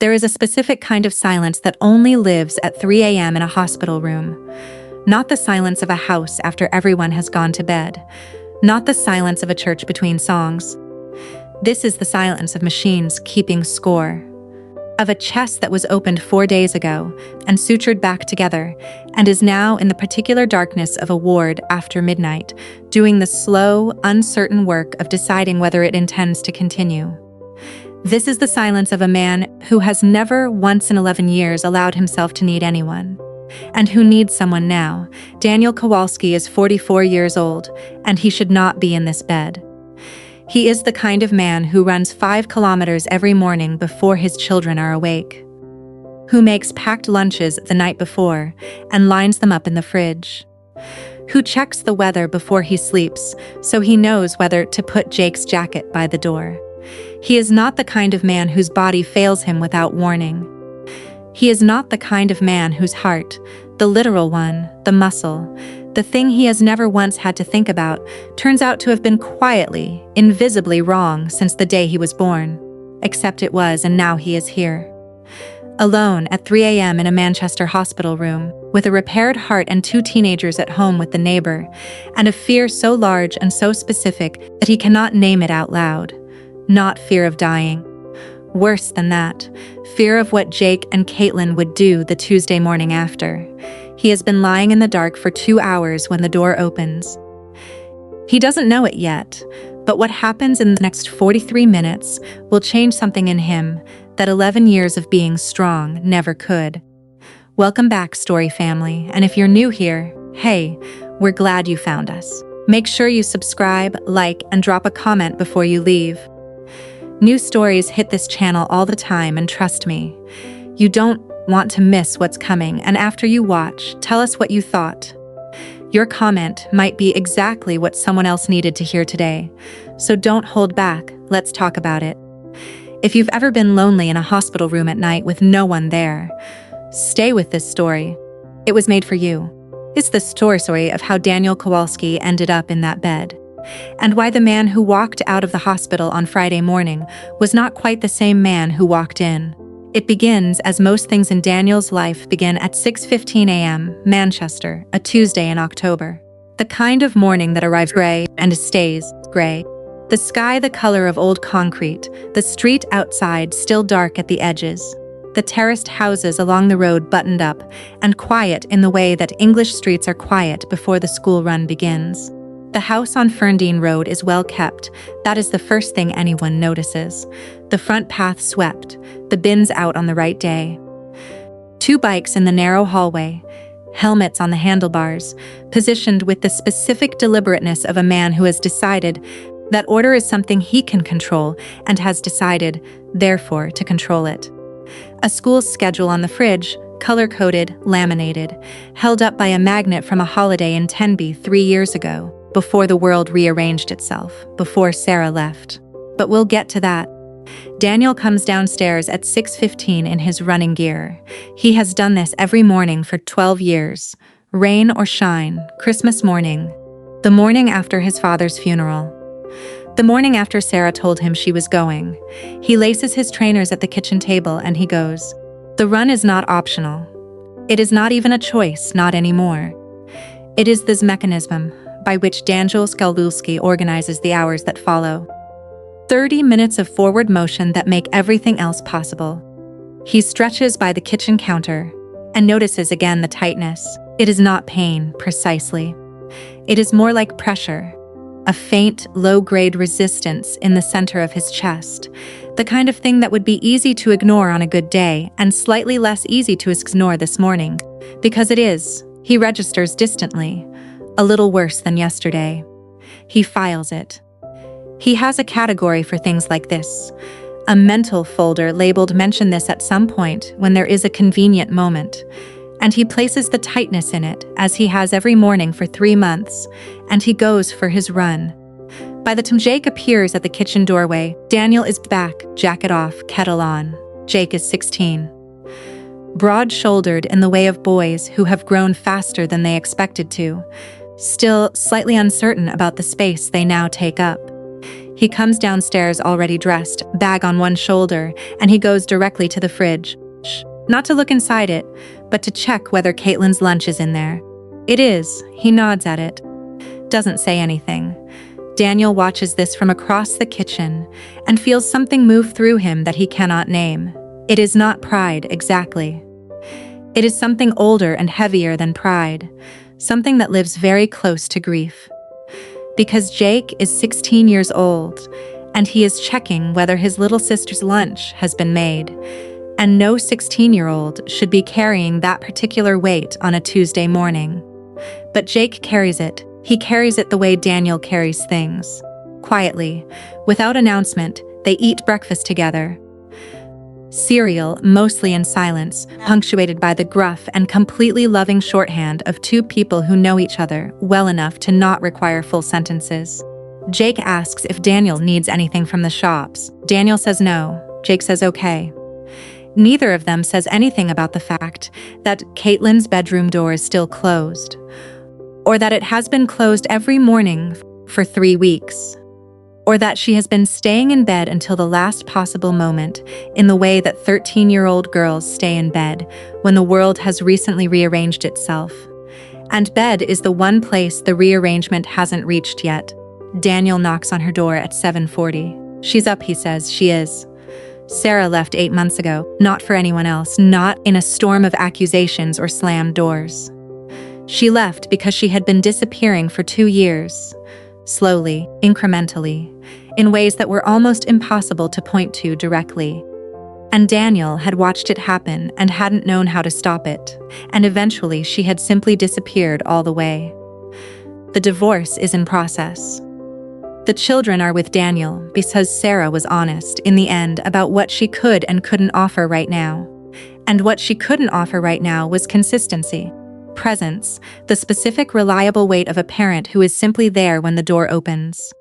There is a specific kind of silence that only lives at 3 a.m. in a hospital room. Not the silence of a house after everyone has gone to bed. Not the silence of a church between songs. This is the silence of machines keeping score. Of a chest that was opened 4 days ago and sutured back together and is now in the particular darkness of a ward after midnight, doing the slow, uncertain work of deciding whether it intends to continue. This is the silence of a man who has never once in 11 years allowed himself to need anyone, and who needs someone now. Daniel Kowalski is 44 years old, and he should not be in this bed. He is the kind of man who runs 5 kilometers every morning before his children are awake, who makes packed lunches the night before and lines them up in the fridge, who checks the weather before he sleeps so he knows whether to put Jake's jacket by the door. He is not the kind of man whose body fails him without warning. He is not the kind of man whose heart, the literal one, the muscle, the thing he has never once had to think about, turns out to have been quietly, invisibly wrong since the day he was born. Except it was, and now he is here. Alone at 3 a.m. in a Manchester hospital room, with a repaired heart and 2 teenagers at home with the neighbor, and a fear so large and so specific that he cannot name it out loud. Not fear of dying. Worse than that, fear of what Jake and Caitlin would do the Tuesday morning after. He has been lying in the dark for 2 hours when the door opens. He doesn't know it yet, but what happens in the next 43 minutes will change something in him that 11 years of being strong never could. Welcome back, Story Family, and if you're new here, hey, we're glad you found us. Make sure you subscribe, like, and drop a comment before you leave. New stories hit this channel all the time, and trust me, you don't want to miss what's coming, and after you watch, tell us what you thought. Your comment might be exactly what someone else needed to hear today, so don't hold back, let's talk about it. If you've ever been lonely in a hospital room at night with no one there, stay with this story. It was made for you. It's the story of how Daniel Kowalski ended up in that bed, and why the man who walked out of the hospital on Friday morning was not quite the same man who walked in. It begins as most things in Daniel's life begin at 6:15 a.m., Manchester, a Tuesday in October. The kind of morning that arrives gray and stays gray. The sky the color of old concrete, the street outside still dark at the edges, the terraced houses along the road buttoned up and quiet in the way that English streets are quiet before the school run begins. The house on Ferndean Road is well kept. That is the first thing anyone notices. The front path swept, the bins out on the right day. 2 bikes in the narrow hallway, helmets on the handlebars, positioned with the specific deliberateness of a man who has decided that order is something he can control and has decided, therefore, to control it. A school's schedule on the fridge, color-coded, laminated, held up by a magnet from a holiday in Tenby 3 years ago, before the world rearranged itself, before Sarah left. But we'll get to that. Daniel comes downstairs at 6:15 in his running gear. He has done this every morning for 12 years, rain or shine, Christmas morning, the morning after his father's funeral, the morning after Sarah told him she was going. He laces his trainers at the kitchen table and he goes. The run is not optional. It is not even a choice, not anymore. It is this mechanism by which Daniel Kowalski organizes the hours that follow. 30 minutes of forward motion that make everything else possible. He stretches by the kitchen counter and notices again the tightness. It is not pain, precisely. It is more like pressure, a faint, low-grade resistance in the center of his chest, the kind of thing that would be easy to ignore on a good day and slightly less easy to ignore this morning. Because it is, he registers distantly, a little worse than yesterday. He files it. He has a category for things like this, a mental folder labeled "Mention this at some point when there is a convenient moment," and he places the tightness in it, as he has every morning for 3 months, and he goes for his run. By the time Jake appears at the kitchen doorway, Daniel is back, jacket off, kettle on. Jake is 16. Broad-shouldered in the way of boys who have grown faster than they expected to, still slightly uncertain about the space they now take up. He comes downstairs already dressed, bag on one shoulder, and he goes directly to the fridge. Not to look inside it, but to check whether Caitlin's lunch is in there. It is. He nods at it. Doesn't say anything. Daniel watches this from across the kitchen and feels something move through him that he cannot name. It is not pride, exactly. It is something older and heavier than pride, something that lives very close to grief. Because Jake is 16 years old, and he is checking whether his little sister's lunch has been made, and no 16-year-old should be carrying that particular weight on a Tuesday morning. But Jake carries it. He carries it the way Daniel carries things. Quietly, without announcement, they eat breakfast together. Cereal, mostly in silence, punctuated by the gruff and completely loving shorthand of two people who know each other well enough to not require full sentences. Jake asks if Daniel needs anything from the shops. Daniel says no. Jake says okay. Neither of them says anything about the fact that Caitlin's bedroom door is still closed, or that it has been closed every morning for 3 weeks, or that she has been staying in bed until the last possible moment in the way that 13-year-old girls stay in bed when the world has recently rearranged itself. And bed is the one place the rearrangement hasn't reached yet. Daniel knocks on her door at 7:40. She's up, he says. She is. Sarah left 8 months ago, not for anyone else, not in a storm of accusations or slammed doors. She left because she had been disappearing for 2 years, slowly, incrementally, in ways that were almost impossible to point to directly. And Daniel had watched it happen and hadn't known how to stop it, and eventually she had simply disappeared all the way. The divorce is in process. The children are with Daniel because Sarah was honest in the end about what she could and couldn't offer right now. And what she couldn't offer right now was consistency, presence, the specific reliable weight of a parent who is simply there when the door opens.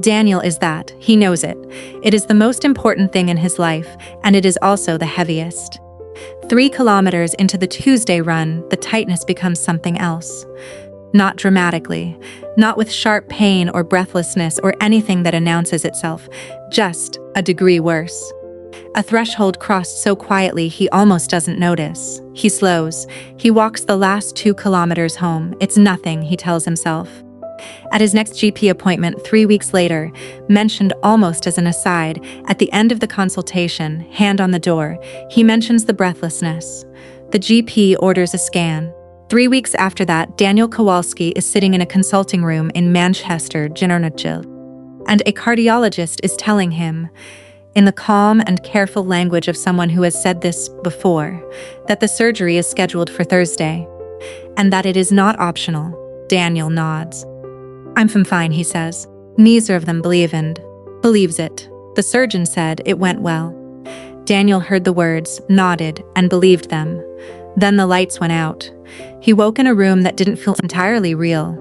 Daniel is that. He knows it. It is the most important thing in his life, and it is also the heaviest. 3 kilometers into the Tuesday run, the tightness becomes something else. Not dramatically, not with sharp pain or breathlessness or anything that announces itself, just a degree worse. A threshold crossed so quietly he almost doesn't notice. He slows. He walks the last 2 kilometers home. It's nothing, he tells himself. At his next GP appointment 3 weeks later, mentioned almost as an aside, at the end of the consultation, hand on the door, he mentions the breathlessness. The GP orders a scan. 3 weeks after that, Daniel Kowalski is sitting in a consulting room in Manchester, and a cardiologist is telling him, in the calm and careful language of someone who has said this before, that the surgery is scheduled for Thursday, and that it is not optional. Daniel nods. I'm fine, he says. Neither of them believes it. The surgeon said it went well. Daniel heard the words, nodded, and believed them. Then the lights went out. He woke in a room that didn't feel entirely real.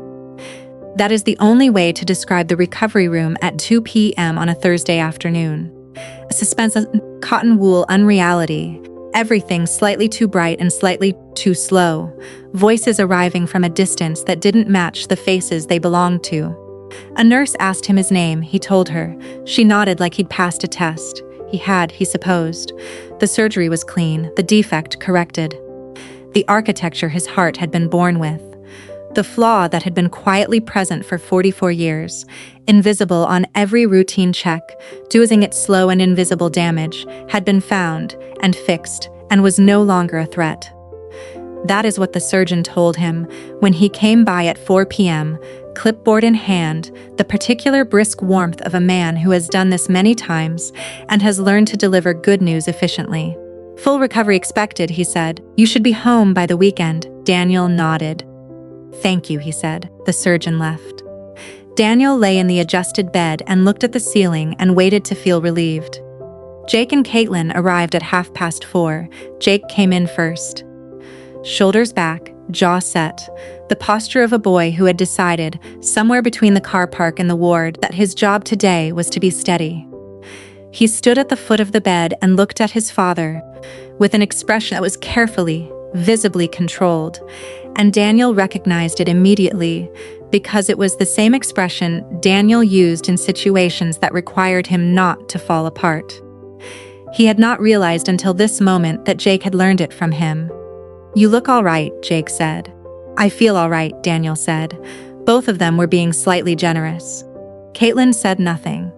That is the only way to describe the recovery room at 2 p.m. on a Thursday afternoon. A suspense of cotton wool unreality. Everything slightly too bright and slightly too slow. Voices arriving from a distance that didn't match the faces they belonged to. A nurse asked him his name, he told her. She nodded like he'd passed a test. He had, he supposed. The surgery was clean, the defect corrected. The architecture his heart had been born with. The flaw that had been quietly present for 44 years, invisible on every routine check, doing its slow and invisible damage, had been found and fixed and was no longer a threat. That is what the surgeon told him when he came by at 4 p.m., clipboard in hand, the particular brisk warmth of a man who has done this many times and has learned to deliver good news efficiently. Full recovery expected, he said. You should be home by the weekend. Daniel nodded. Thank you, he said. The surgeon left. Daniel lay in the adjusted bed and looked at the ceiling and waited to feel relieved. Jake and Caitlin arrived at 4:30. Jake came in first. Shoulders back, jaw set, the posture of a boy who had decided, somewhere between the car park and the ward, that his job today was to be steady. He stood at the foot of the bed and looked at his father, with an expression that was carefully, visibly controlled, and Daniel recognized it immediately because it was the same expression Daniel used in situations that required him not to fall apart. He had not realized until this moment that Jake had learned it from him. "You look all right," Jake said. "I feel all right," Daniel said. Both of them were being slightly generous. Caitlin said nothing.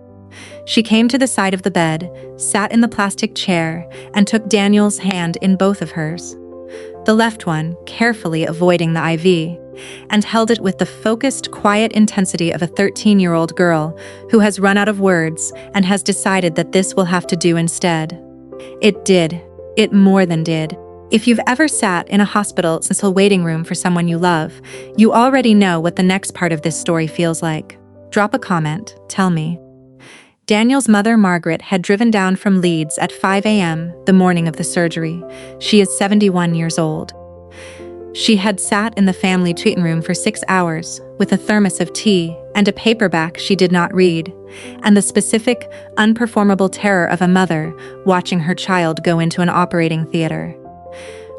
She came to the side of the bed, sat in the plastic chair, and took Daniel's hand in both of hers. The left one, carefully avoiding the IV, and held it with the focused, quiet intensity of a 13-year-old girl who has run out of words and has decided that this will have to do instead. It did. It more than did. If you've ever sat in a hospital waiting room for someone you love, you already know what the next part of this story feels like. Drop a comment, tell me. Daniel's mother, Margaret, had driven down from Leeds at 5 a.m. the morning of the surgery. She is 71 years old. She had sat in the family treating room for 6 hours with a thermos of tea and a paperback she did not read, and the specific, unperformable terror of a mother watching her child go into an operating theater.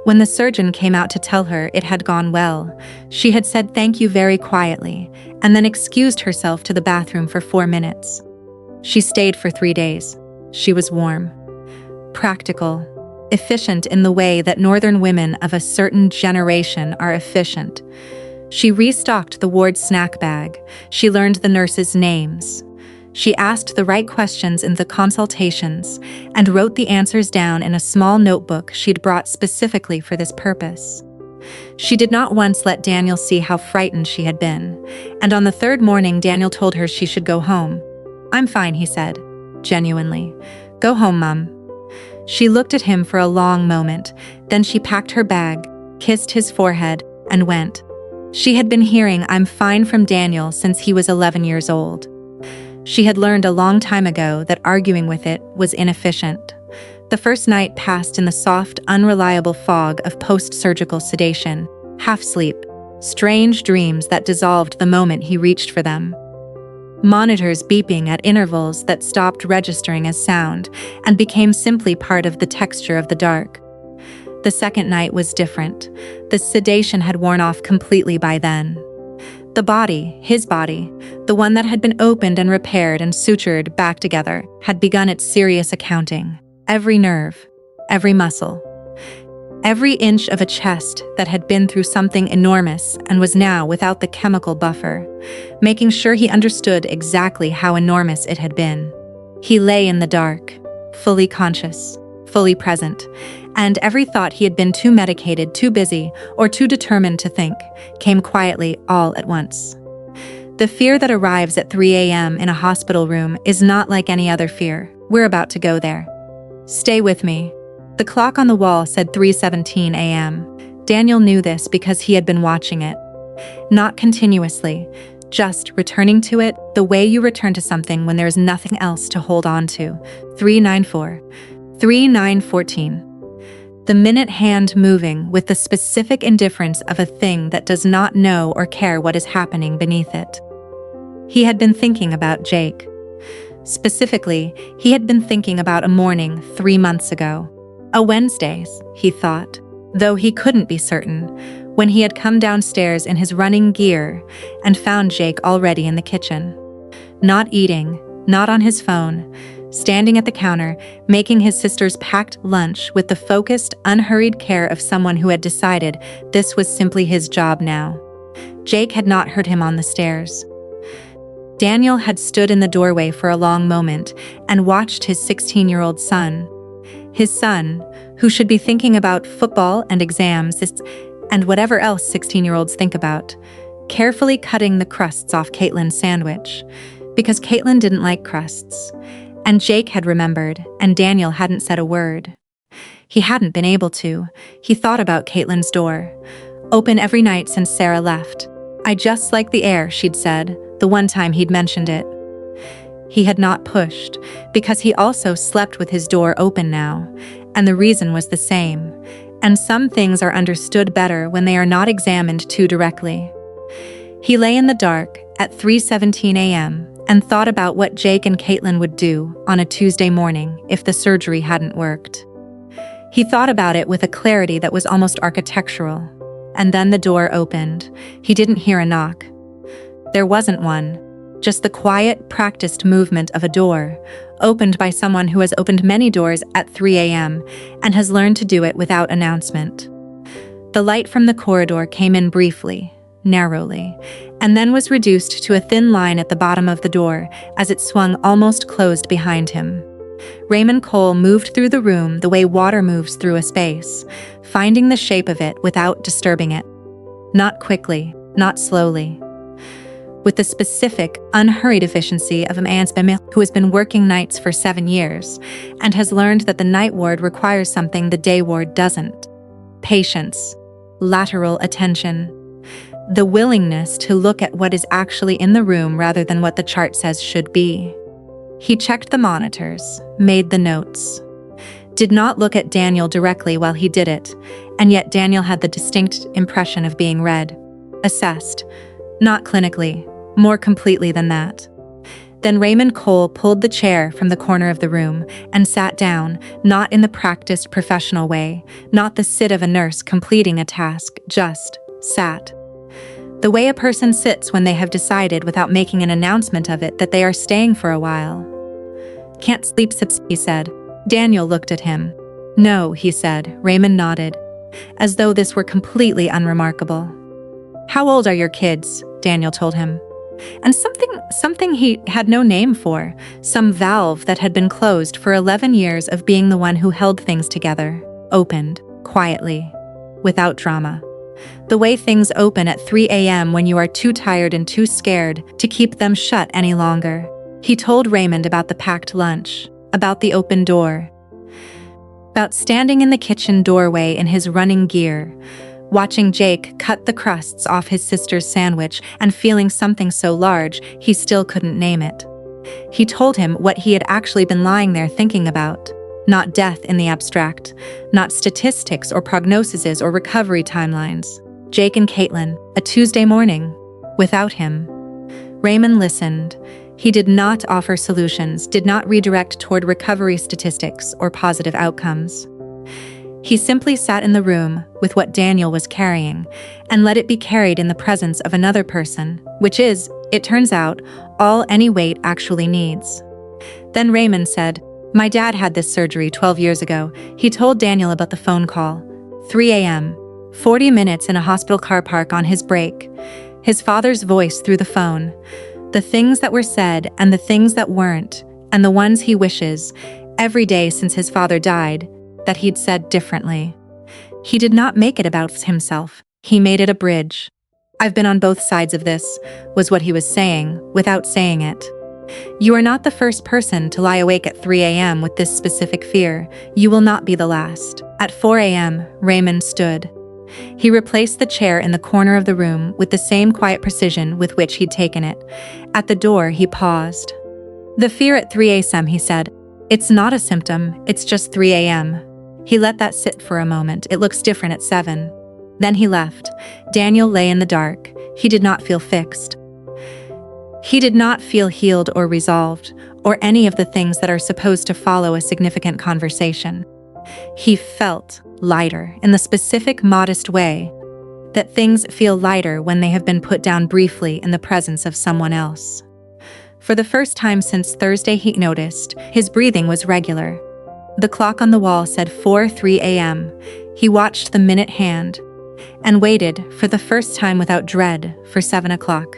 When the surgeon came out to tell her it had gone well, she had said thank you very quietly and then excused herself to the bathroom for 4 minutes. She stayed for 3 days. She was warm, practical, efficient in the way that northern women of a certain generation are efficient. She restocked the ward snack bag. She learned the nurses' names. She asked the right questions in the consultations and wrote the answers down in a small notebook she'd brought specifically for this purpose. She did not once let Daniel see how frightened she had been, and on the 3rd morning Daniel told her she should go home. "I'm fine," he said, genuinely. "Go home, Mum." She looked at him for a long moment, then she packed her bag, kissed his forehead, and went. She had been hearing "I'm fine" from Daniel since he was 11 years old. She had learned a long time ago that arguing with it was inefficient. The first night passed in the soft, unreliable fog of post-surgical sedation, half-sleep, strange dreams that dissolved the moment he reached for them. Monitors beeping at intervals that stopped registering as sound and became simply part of the texture of the dark. The second night was different. The sedation had worn off completely by then. The body, his body, the one that had been opened and repaired and sutured back together, had begun its serious accounting. Every nerve, every muscle, every inch of a chest that had been through something enormous and was now without the chemical buffer, making sure he understood exactly how enormous it had been. He lay in the dark, fully conscious, fully present, and every thought he had been too medicated, too busy, or too determined to think came quietly all at once. The fear that arrives at 3 a.m. in a hospital room is not like any other fear. We're about to go there. Stay with me. The clock on the wall said 3:17 a.m. Daniel knew this because he had been watching it. Not continuously, just returning to it the way you return to something when there is nothing else to hold on to. 3:94. 3:9:14. The minute hand moving with the specific indifference of a thing that does not know or care what is happening beneath it. He had been thinking about Jake. Specifically, he had been thinking about a morning 3 months ago. A Wednesday's, he thought, though he couldn't be certain, when he had come downstairs in his running gear and found Jake already in the kitchen. Not eating, not on his phone, standing at the counter, making his sister's packed lunch with the focused, unhurried care of someone who had decided this was simply his job now. Jake had not heard him on the stairs. Daniel had stood in the doorway for a long moment and watched his 16-year-old son. His son, who should be thinking about football and exams and whatever else 16-year-olds think about, carefully cutting the crusts off Caitlin's sandwich, because Caitlin didn't like crusts. And Jake had remembered, and Daniel hadn't said a word. He hadn't been able to. He thought about Caitlin's door, open every night since Sarah left. "I just like the air," she'd said, the one time he'd mentioned it. He had not pushed, because he also slept with his door open now, and the reason was the same. And some things are understood better when they are not examined too directly. He lay in the dark at 3:17 a.m. and thought about what Jake and Caitlin would do on a Tuesday morning if the surgery hadn't worked. He thought about it with a clarity that was almost architectural. And then the door opened. He didn't hear a knock. There wasn't one. Just the quiet, practiced movement of a door, opened by someone who has opened many doors at 3 a.m. and has learned to do it without announcement. The light from the corridor came in briefly, narrowly, and then was reduced to a thin line at the bottom of the door as it swung almost closed behind him. Raymond Cole moved through the room the way water moves through a space, finding the shape of it without disturbing it. Not quickly, not slowly. With the specific, unhurried efficiency of a man who has been working nights for 7 years and has learned that the night ward requires something the day ward doesn't. Patience, lateral attention, the willingness to look at what is actually in the room rather than what the chart says should be. He checked the monitors, made the notes. Did not look at Daniel directly while he did it, and yet Daniel had the distinct impression of being read, assessed, not clinically, more completely than that. Then Raymond Cole pulled the chair from the corner of the room and sat down, not in the practiced professional way, not the sit of a nurse completing a task, just sat. The way a person sits when they have decided without making an announcement of it that they are staying for a while. "Can't sleep," he said. Daniel looked at him. "No," he said. Raymond nodded, as though this were completely unremarkable. "How old are your kids?" Daniel told him. And something he had no name for, some valve that had been closed for 11 years of being the one who held things together, opened, quietly, without drama. The way things open at 3 a.m. when you are too tired and too scared to keep them shut any longer. He told Raymond about the packed lunch, about the open door, about standing in the kitchen doorway in his running gear, watching Jake cut the crusts off his sister's sandwich and feeling something so large he still couldn't name it. He told him what he had actually been lying there thinking about. Not death in the abstract, not statistics or prognoses or recovery timelines. Jake and Caitlin, a Tuesday morning, without him. Raymond listened. He did not offer solutions, did not redirect toward recovery statistics or positive outcomes. He simply sat in the room with what Daniel was carrying and let it be carried in the presence of another person, which is, it turns out, all any weight actually needs. Then Raymond said, "My dad had this surgery 12 years ago." He told Daniel about the phone call. 3 a.m., 40 minutes in a hospital car park on his break. His father's voice through the phone. The things that were said and the things that weren't, and the ones he wishes, every day since his father died, that he'd said differently. He did not make it about himself. He made it a bridge. "I've been on both sides of this," was what he was saying, without saying it. "You are not the first person to lie awake at 3 a.m. with this specific fear. You will not be the last." At 4 a.m., Raymond stood. He replaced the chair in the corner of the room with the same quiet precision with which he'd taken it. At the door, he paused. "The fear at 3 a.m., he said. "It's not a symptom, it's just 3 a.m. He let that sit for a moment. "It looks different at 7. Then he left. Daniel lay in the dark. He did not feel fixed. He did not feel healed or resolved, or any of the things that are supposed to follow a significant conversation. He felt lighter in the specific, modest way that things feel lighter when they have been put down briefly in the presence of someone else. For the first time since Thursday, he noticed his breathing was regular. The clock on the wall said 4:03 a.m. He watched the minute hand and waited for the first time without dread for 7 o'clock.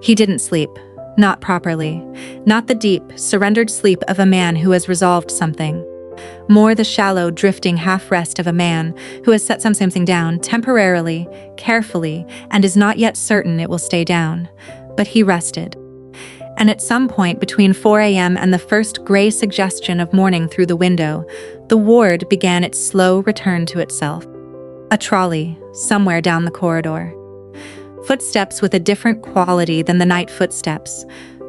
He didn't sleep, not properly, not the deep, surrendered sleep of a man who has resolved something. More the shallow, drifting half-rest of a man who has set something down temporarily, carefully, and is not yet certain it will stay down. But he rested. And at some point between 4 a.m. and the first gray suggestion of morning through the window, the ward began its slow return to itself. A trolley, somewhere down the corridor. Footsteps with a different quality than the night footsteps.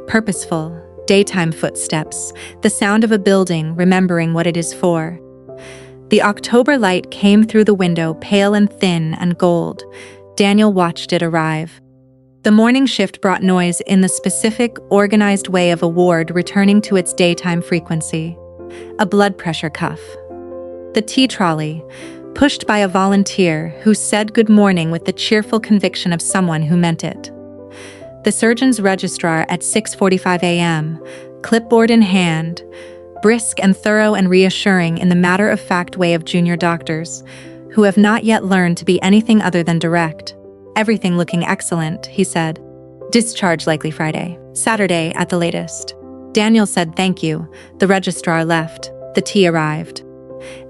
Purposeful, daytime footsteps. The sound of a building remembering what it is for. The October light came through the window, pale and thin and gold. Daniel watched it arrive. The morning shift brought noise in the specific, organized way of a ward returning to its daytime frequency. A blood pressure cuff. The tea trolley, pushed by a volunteer who said good morning with the cheerful conviction of someone who meant it. The surgeon's registrar at 6:45 a.m., clipboard in hand, brisk and thorough and reassuring in the matter-of-fact way of junior doctors, who have not yet learned to be anything other than direct. Everything looking excellent, he said. Discharge likely Friday, Saturday at the latest. Daniel said thank you. The registrar left. The tea arrived.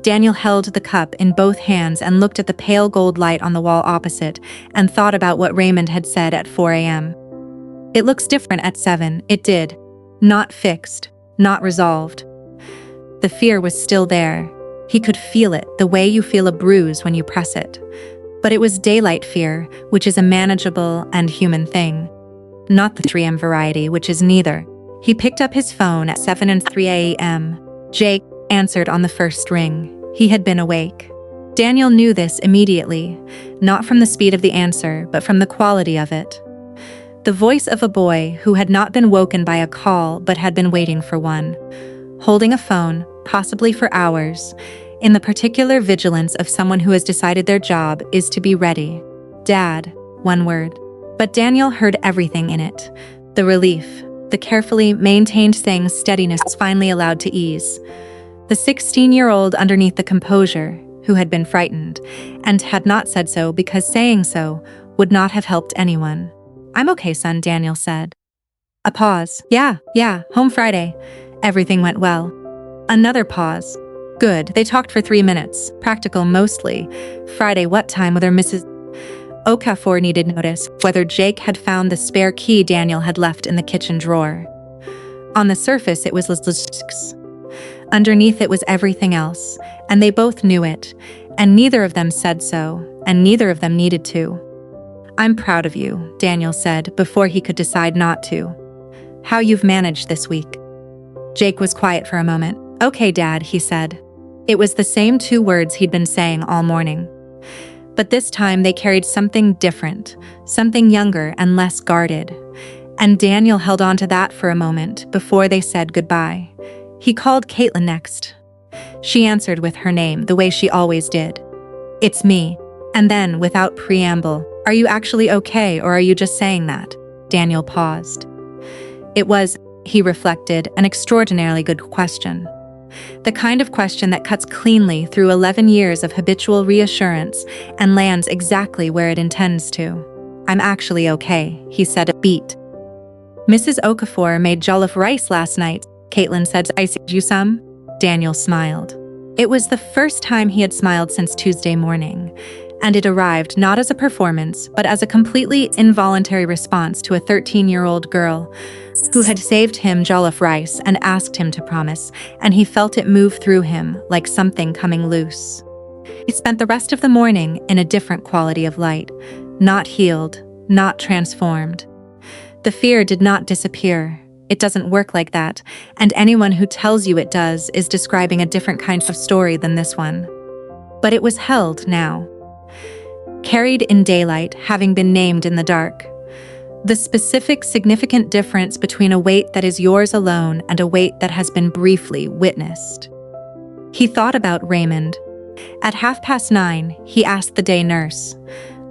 Daniel held the cup in both hands and looked at the pale gold light on the wall opposite and thought about what Raymond had said at 4 a.m. It looks different at 7, it did. Not fixed, not resolved. The fear was still there. He could feel it, the way you feel a bruise when you press it. But it was daylight fear, which is a manageable and human thing. Not the 3 a.m. variety, which is neither. He picked up his phone at 7:03 a.m. Jake answered on the first ring. He had been awake. Daniel knew this immediately, not from the speed of the answer, but from the quality of it. The voice of a boy who had not been woken by a call but had been waiting for one. Holding a phone, possibly for hours, in the particular vigilance of someone who has decided their job is to be ready. Dad, one word. But Daniel heard everything in it. The relief, the carefully maintained saying's steadiness finally allowed to ease. The 16-year-old underneath the composure, who had been frightened, and had not said so because saying so would not have helped anyone. I'm okay, son, Daniel said. A pause. Yeah, home Friday. Everything went well. Another pause. Good, they talked for 3 minutes. Practical mostly. Friday, what time? Whether Mrs. Okafor needed notice, whether Jake had found the spare key Daniel had left in the kitchen drawer. On the surface, it was logistics. Underneath it was everything else, and they both knew it, and neither of them said so, and neither of them needed to. I'm proud of you, Daniel said before he could decide not to. How you've managed this week. Jake was quiet for a moment. Okay, Dad, he said. It was the same 2 words he'd been saying all morning. But this time they carried something different, something younger and less guarded. And Daniel held on to that for a moment before they said goodbye. He called Caitlin next. She answered with her name, the way she always did. It's me. And then, without preamble, are you actually okay or are you just saying that? Daniel paused. It was, he reflected, an extraordinarily good question. The kind of question that cuts cleanly through 11 years of habitual reassurance and lands exactly where it intends to. I'm actually okay, he said, a beat. Mrs. Okafor made jollof rice last night, Caitlin said. I saved you some? Daniel smiled. It was the first time he had smiled since Tuesday morning, and it arrived not as a performance, but as a completely involuntary response to a 13-year-old girl who had saved him jollof rice and asked him to promise, and he felt it move through him like something coming loose. He spent the rest of the morning in a different quality of light, not healed, not transformed. The fear did not disappear. It doesn't work like that, and anyone who tells you it does is describing a different kind of story than this one. But it was held now. Carried in daylight, having been named in the dark. The specific, significant difference between a weight that is yours alone and a weight that has been briefly witnessed. He thought about Raymond. At 9:30, he asked the day nurse,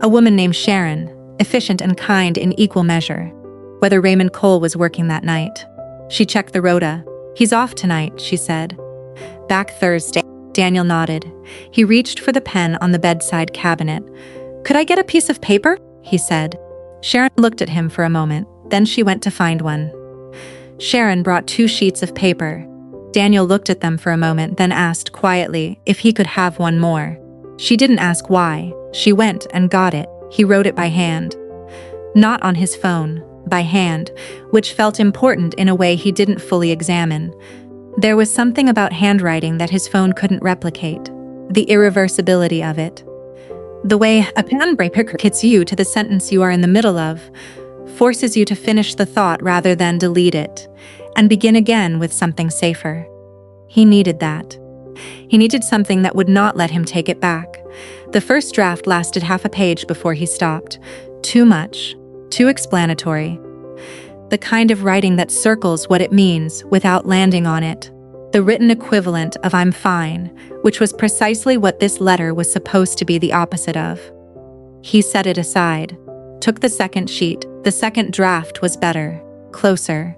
a woman named Sharon, efficient and kind in equal measure, whether Raymond Cole was working that night. She checked the rota. He's off tonight, she said. Back Thursday. Daniel nodded. He reached for the pen on the bedside cabinet. Could I get a piece of paper? He said. Sharon looked at him for a moment, then she went to find one. Sharon brought 2 sheets of paper. Daniel looked at them for a moment, then asked quietly if he could have one more. She didn't ask why. She went and got it. He wrote it by hand. Not on his phone, by hand, which felt important in a way he didn't fully examine. There was something about handwriting that his phone couldn't replicate, the irreversibility of it. The way a pen paper hits you to the sentence you are in the middle of, forces you to finish the thought rather than delete it, and begin again with something safer. He needed that. He needed something that would not let him take it back. The first draft lasted half a page before he stopped. Too much, too explanatory. The kind of writing that circles what it means without landing on it. The written equivalent of I'm fine, which was precisely what this letter was supposed to be the opposite of. He set it aside, took the second sheet, the The second draft was better, closer,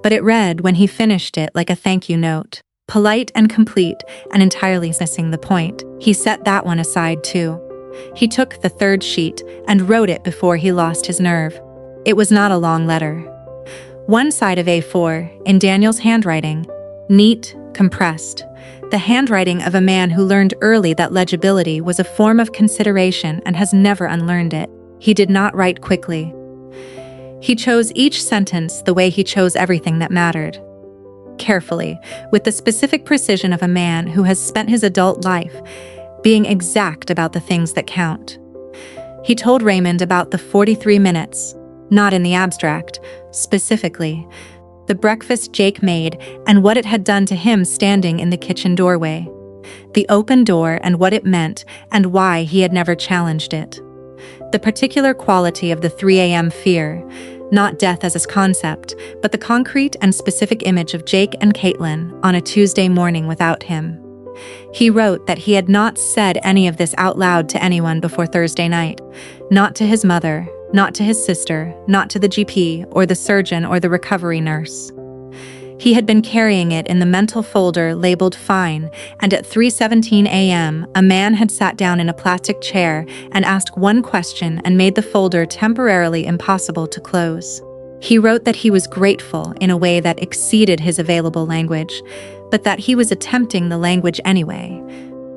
but it read when he finished it like a thank you note. Polite and complete, and entirely missing the point. He set that one aside too. He took the third sheet and wrote it before he lost his nerve. It was not a long letter. One side of A4, in Daniel's handwriting, neat, compressed. The handwriting of a man who learned early that legibility was a form of consideration and has never unlearned it. He did not write quickly. He chose each sentence the way he chose everything that mattered. Carefully, with the specific precision of a man who has spent his adult life being exact about the things that count. He told Raymond about the 43 minutes, not in the abstract, specifically, the breakfast Jake made and what it had done to him standing in the kitchen doorway, the open door and what it meant and why he had never challenged it. The particular quality of the 3 a.m. fear, not death as a concept, but the concrete and specific image of Jake and Caitlin on a Tuesday morning without him. He wrote that he had not said any of this out loud to anyone before Thursday night, not to his mother, not to his sister, not to the GP or the surgeon or the recovery nurse. He had been carrying it in the mental folder labeled fine, and at 3:17 a.m., a man had sat down in a plastic chair and asked one question and made the folder temporarily impossible to close. He wrote that he was grateful in a way that exceeded his available language, but that he was attempting the language anyway,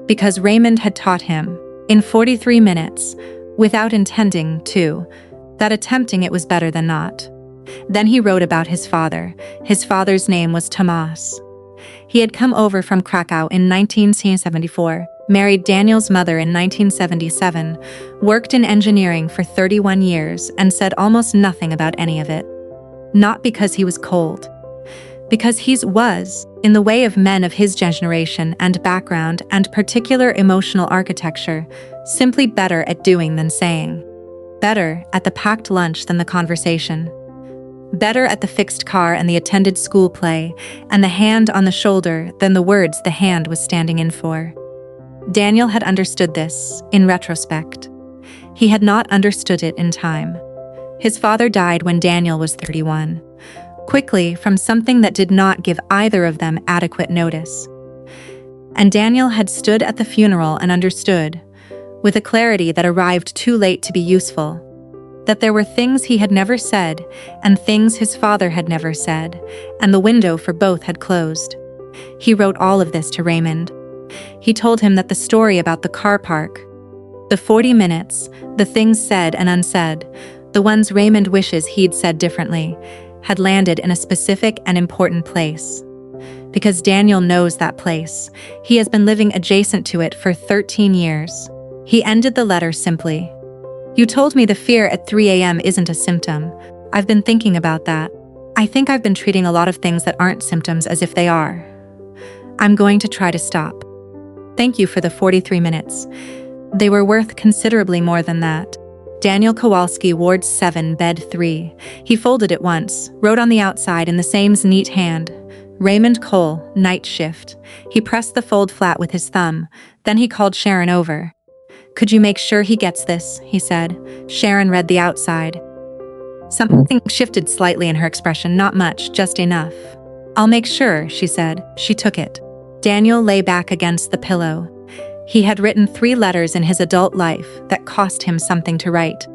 because Raymond had taught him, in 43 minutes, without intending to, that attempting it was better than not. Then he wrote about his father. His father's name was Tomas. He had come over from Krakow in 1974, married Daniel's mother in 1977, worked in engineering for 31 years, and said almost nothing about any of it. Not because he was cold. Because he was, in the way of men of his generation and background and particular emotional architecture, simply better at doing than saying. Better at the packed lunch than the conversation. Better at the fixed car and the attended school play, and the hand on the shoulder than the words the hand was standing in for. Daniel had understood this, in retrospect. He had not understood it in time. His father died when Daniel was 31. Quickly, from something that did not give either of them adequate notice. And Daniel had stood at the funeral and understood, with a clarity that arrived too late to be useful, that there were things he had never said and things his father had never said, and the window for both had closed. He wrote all of this to Raymond. He told him that the story about the car park, the 40 minutes, the things said and unsaid, the ones Raymond wishes he'd said differently, had landed in a specific and important place. Because Daniel knows that place. He has been living adjacent to it for 13 years. He ended the letter simply. You told me the fear at 3 a.m. isn't a symptom. I've been thinking about that. I think I've been treating a lot of things that aren't symptoms as if they are. I'm going to try to stop. Thank you for the 43 minutes. They were worth considerably more than that. Daniel Kowalski, Ward 7, Bed 3. He folded it once, wrote on the outside in the same neat hand, Raymond Cole, night shift. He pressed the fold flat with his thumb. Then he called Sharon over. Could you make sure he gets this? He said. Sharon read the outside. Something shifted slightly in her expression, not much, just enough. I'll make sure, she said. She took it. Daniel lay back against the pillow. He had written 3 letters in his adult life that cost him something to write.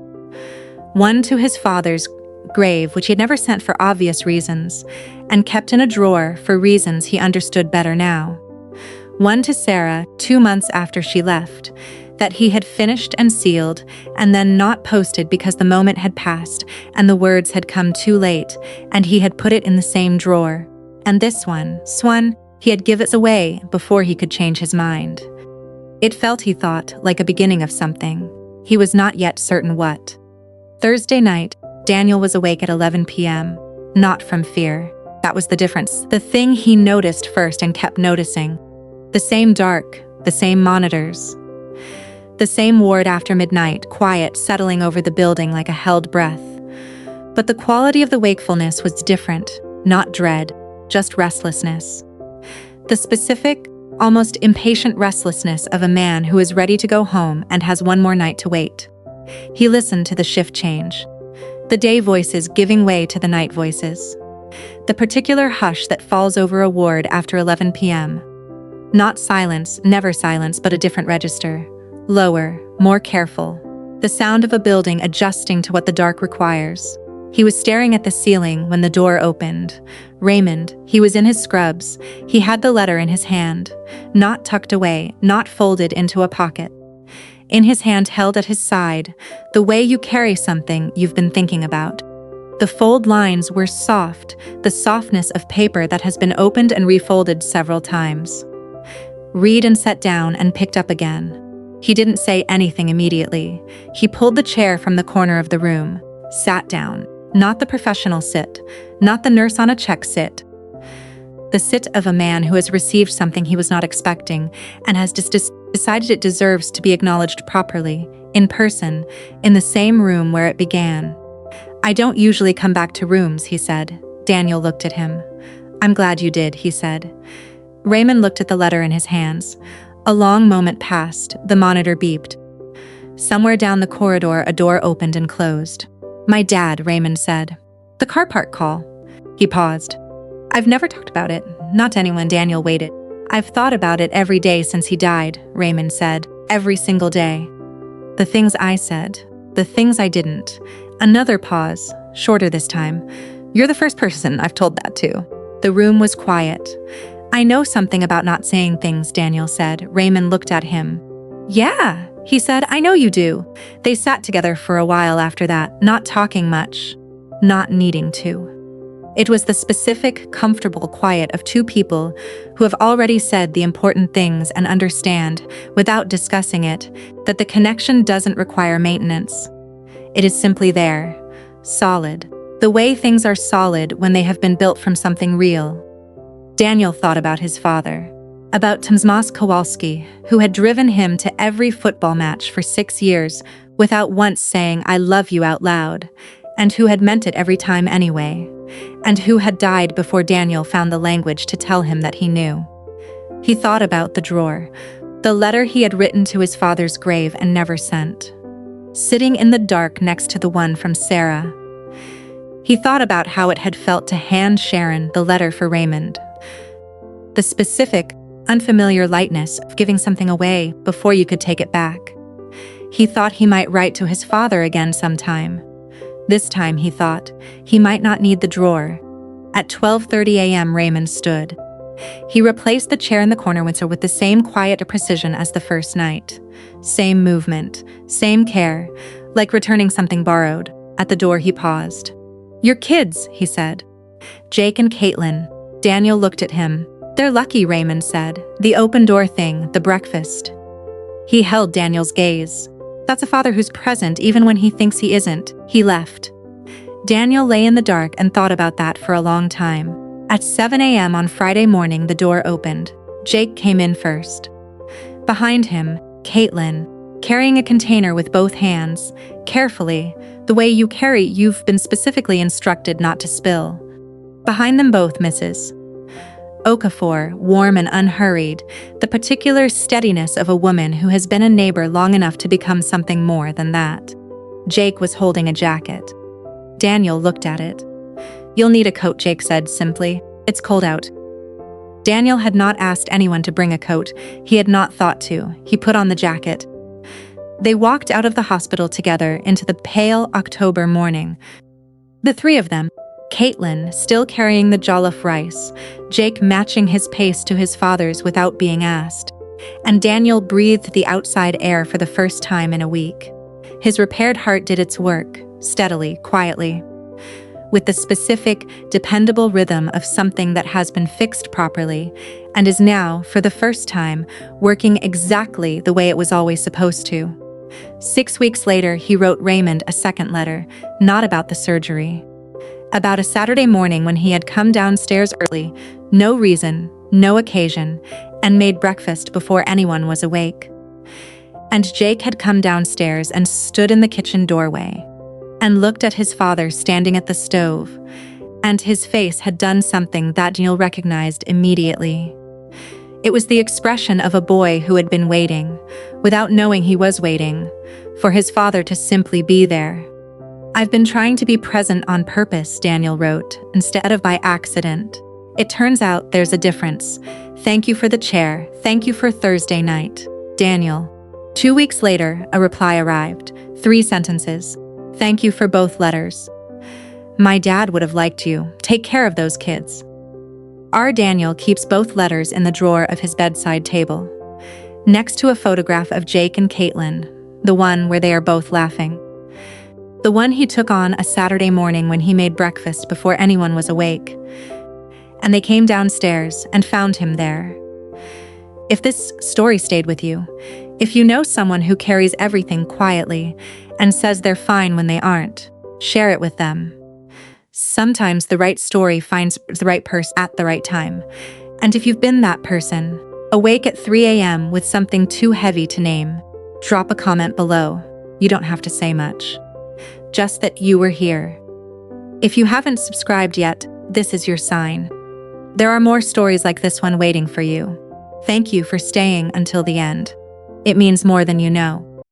One to his father's grave, which he had never sent for obvious reasons, and kept in a drawer for reasons he understood better now. One to Sarah, 2 months after she left, that he had finished and sealed, and then not posted because the moment had passed, and the words had come too late, and he had put it in the same drawer. And this one, he had given it away before he could change his mind. It felt, he thought, like a beginning of something. He was not yet certain what. Thursday night, Daniel was awake at 11 p.m. Not from fear. That was the difference. The thing he noticed first and kept noticing. The same dark, the same monitors. The same ward after midnight, quiet settling over the building like a held breath. But the quality of the wakefulness was different, not dread, just restlessness. The specific, almost impatient restlessness of a man who is ready to go home and has one more night to wait. He listened to the shift change. the day voices giving way to the night voices. The particular hush that falls over a ward after 11 p.m. Not silence, never silence, but a different register. Lower, more careful. The sound of a building adjusting to what the dark requires. He was staring at the ceiling when the door opened. Raymond, he was in his scrubs. He had the letter in his hand, not tucked away, not folded into a pocket. In his hand held at his side, the way you carry something you've been thinking about. The fold lines were soft, the softness of paper that has been opened and refolded several times. Read and set down and picked up again. He didn't say anything immediately. He pulled the chair from the corner of the room, sat down. Not the professional sit, not the nurse on a check sit. The sit of a man who has received something he was not expecting and has decided it deserves to be acknowledged properly, in person, in the same room where it began. "I don't usually come back to rooms," he said. Daniel looked at him. "I'm glad you did," he said. Raymond looked at the letter in his hands. A long moment passed, the monitor beeped. Somewhere down the corridor, a door opened and closed. "My dad," Raymond said. "The car park call." He paused. "I've never talked about it, not to anyone." Daniel waited. "I've thought about it every day since he died," Raymond said. "Every single day. The things I said, the things I didn't." Another pause, shorter this time. "You're the first person I've told that to." The room was quiet. "I know something about not saying things," Daniel said. Raymond looked at him. "Yeah," he said, "I know you do." They sat together for a while after that, not talking much, not needing to. It was the specific, comfortable quiet of two people who have already said the important things and understand, without discussing it, that the connection doesn't require maintenance. It is simply there, solid, the way things are solid when they have been built from something real. Daniel thought about his father, about Tomasz Kowalski, who had driven him to every football match for 6 years without once saying "I love you" out loud, and who had meant it every time anyway, and who had died before Daniel found the language to tell him that he knew. He thought about the drawer, the letter he had written to his father's grave and never sent, sitting in the dark next to the one from Sarah. He thought about how it had felt to hand Sharon the letter for Raymond. The specific, unfamiliar lightness of giving something away before you could take it back. He thought he might write to his father again sometime. This time, he thought, he might not need the drawer. At 12:30 a.m., Raymond stood. He replaced the chair in the corner with the same quiet precision as the first night. Same movement, same care, like returning something borrowed. At the door, he paused. "Your kids," he said. "Jake and Caitlin." Daniel looked at him. "They're lucky," Raymond said. "The open door thing, the breakfast." He held Daniel's gaze. "That's a father who's present even when he thinks he isn't." He left. Daniel lay in the dark and thought about that for a long time. At 7 a.m. on Friday morning, the door opened. Jake came in first. Behind him, Caitlin, carrying a container with both hands, carefully, the way you've been specifically instructed not to spill. Behind them both, Mrs. Okafor, warm and unhurried, the particular steadiness of a woman who has been a neighbor long enough to become something more than that. Jake was holding a jacket. Daniel looked at it. "You'll need a coat," Jake said simply. "It's cold out." Daniel had not asked anyone to bring a coat. He had not thought to. He put on the jacket. They walked out of the hospital together into the pale October morning. The three of them, Caitlin still carrying the jollof rice, Jake matching his pace to his father's without being asked, and Daniel breathed the outside air for the first time in a week. His repaired heart did its work, steadily, quietly, with the specific, dependable rhythm of something that has been fixed properly and is now, for the first time, working exactly the way it was always supposed to. 6 weeks later, he wrote Raymond a second letter, not about the surgery. About a Saturday morning when he had come downstairs early, no reason, no occasion, and made breakfast before anyone was awake. And Jake had come downstairs and stood in the kitchen doorway and looked at his father standing at the stove, and his face had done something that Daniel recognized immediately. It was the expression of a boy who had been waiting, without knowing he was waiting, for his father to simply be there. I've been trying to be present on purpose, Daniel wrote, instead of by accident. It turns out there's a difference. Thank you for the chair. Thank you for Thursday night. Daniel. 2 weeks later, a reply arrived. 3 sentences. Thank you for both letters. My dad would have liked you. Take care of those kids. Our Daniel keeps both letters in the drawer of his bedside table, next to a photograph of Jake and Caitlin, the one where they are both laughing. The one he took on a Saturday morning when he made breakfast before anyone was awake. And they came downstairs and found him there. If this story stayed with you, if you know someone who carries everything quietly and says they're fine when they aren't, share it with them. Sometimes the right story finds the right person at the right time. And if you've been that person, awake at 3 a.m. with something too heavy to name, drop a comment below. You don't have to say much. Just that you were here. If you haven't subscribed yet, this is your sign. There are more stories like this one waiting for you. Thank you for staying until the end. It means more than you know.